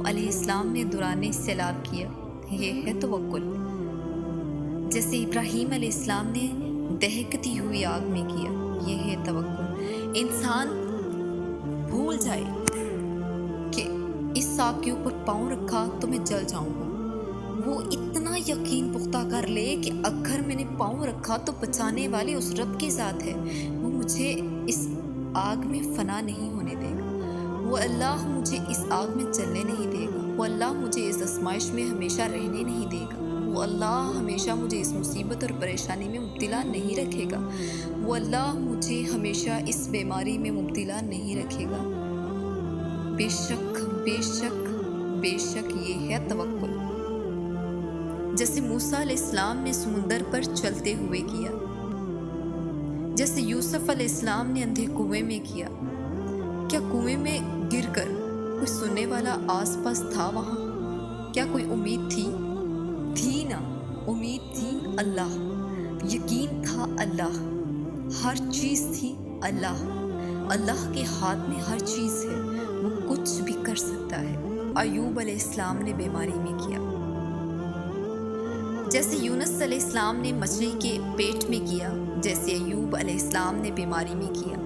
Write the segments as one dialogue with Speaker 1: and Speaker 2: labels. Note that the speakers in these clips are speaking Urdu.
Speaker 1: علیہ السلام نے دوران سیلاب کیا، یہ ہے توکل۔ جیسے ابراہیم علیہ السلام نے دہکتی ہوئی آگ میں کیا، یہ ہے توکل۔ انسان بھول جائے کہ اس آگ کے اوپر پاؤں رکھا تو میں جل جاؤں گا، وہ اتنا یقین پختہ کر لے کہ اگر میں نے پاؤں رکھا تو بچانے والے اس رب کے ذات ہے، وہ مجھے اس آگ میں فنا نہیں ہونے دے گا، وہ اللہ مجھے اس آگ میں جلنے نہیں دے گا، وہ اللہ مجھے اس آزمائش میں ہمیشہ رہنے نہیں دے گا، وہ اللہ ہمیشہ مجھے اس مصیبت اور پریشانی میں مبتلا نہیں رکھے گا، وہ اللہ مجھے ہمیشہ اس بیماری میں مبتلا نہیں رکھے گا۔ بے شک بے شک بے شک یہ ہے توکل۔ جیسے موسیٰ علیہ السلام نے سمندر پر چلتے ہوئے کیا، جیسے یوسف علیہ السلام نے اندھے کنویں میں کیا۔ کیا کنویں میں گر کر کوئی سننے والا آس پاس تھا وہاں؟ کیا کوئی امید تھی؟ تھی نا، امید تھی اللہ، یقین تھا اللہ، ہر چیز تھی اللہ، اللہ کے ہاتھ میں ہر چیز ہے، وہ کچھ بھی کر سکتا ہے۔ ایوب علیہ السلام نے بیماری میں کیا، جیسے یونس علیہ السلام نے مچھلی کے پیٹ میں کیا، جیسے ایوب علیہ السلام نے بیماری میں کیا،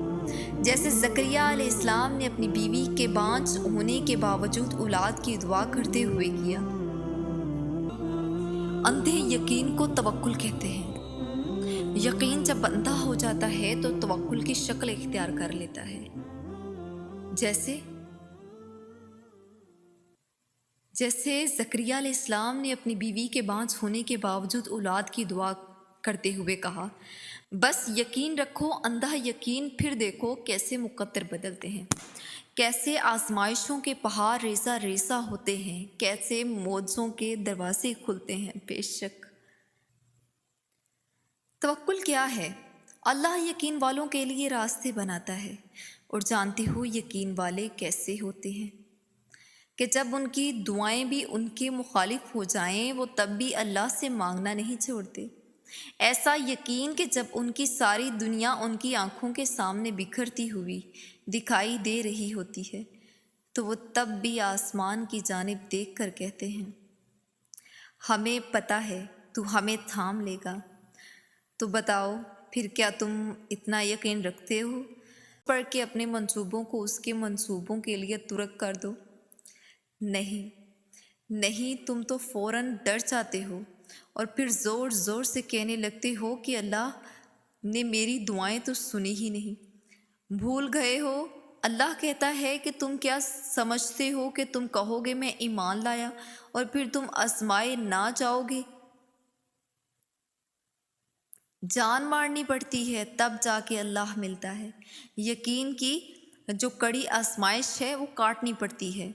Speaker 1: جیسے زکریا علیہ السلام نے اپنی بیوی کے بانجھ ہونے کے باوجود اولاد کی دعا کرتے ہوئے کیا۔ اندھے یقین کو توکل کہتے ہیں۔ یقین جب اندھا ہو جاتا ہے تو توکل کی شکل اختیار کر لیتا ہے۔ جیسے زکریا علیہ السلام نے اپنی بیوی کے بانجھ ہونے کے باوجود اولاد کی دعا کرتے ہوئے کہا، بس یقین رکھو، اندھا یقین، پھر دیکھو کیسے مقدر بدلتے ہیں، کیسے آزمائشوں کے پہاڑ ریزہ ریزہ ہوتے ہیں، کیسے معجزوں کے دروازے کھلتے ہیں۔ بے شک توکل کیا ہے؟ اللہ یقین والوں کے لیے راستے بناتا ہے، اور جانتے ہو یقین والے کیسے ہوتے ہیں کہ جب ان کی دعائیں بھی ان کے مخالف ہو جائیں وہ تب بھی اللہ سے مانگنا نہیں چھوڑتے۔ ایسا یقین کہ جب ان کی ساری دنیا ان کی آنکھوں کے سامنے بکھرتی ہوئی دکھائی دے رہی ہوتی ہے تو وہ تب بھی آسمان کی جانب دیکھ کر کہتے ہیں، ہمیں پتہ ہے تو ہمیں تھام لے گا۔ تو بتاؤ پھر کیا تم اتنا یقین رکھتے ہو پر کہ اپنے منصوبوں کو اس کے منصوبوں کے لیے ترک کر دو؟ نہیں، تم تو فوراً ڈر جاتے ہو اور پھر زور زور سے کہنے لگتے ہو کہ اللہ نے میری دعائیں تو سنی ہی نہیں۔ بھول گئے ہو اللہ کہتا ہے کہ تم کیا سمجھتے ہو کہ تم کہو گے میں ایمان لایا اور پھر تم آزمائے نہ جاؤ گے؟ جان مارنی پڑتی ہے تب جا کے اللہ ملتا ہے۔ یقین کی جو کڑی آزمائش ہے وہ کاٹنی پڑتی ہے۔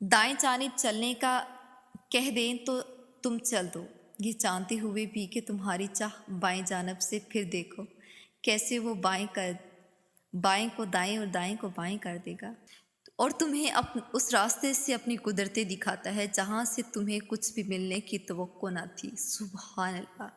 Speaker 1: دائیں جانب چلنے کا کہہ دیں تو تم چل دو، یہ جانتے ہوئے بھی کہ تمہاری چاہ بائیں جانب سے، پھر دیکھو کیسے وہ بائیں کو دائیں اور دائیں کو بائیں کر دے گا، اور تمہیں اس راستے سے اپنی قدرتیں دکھاتا ہے جہاں سے تمہیں کچھ بھی ملنے کی توقع نہ تھی۔ سبحان اللہ۔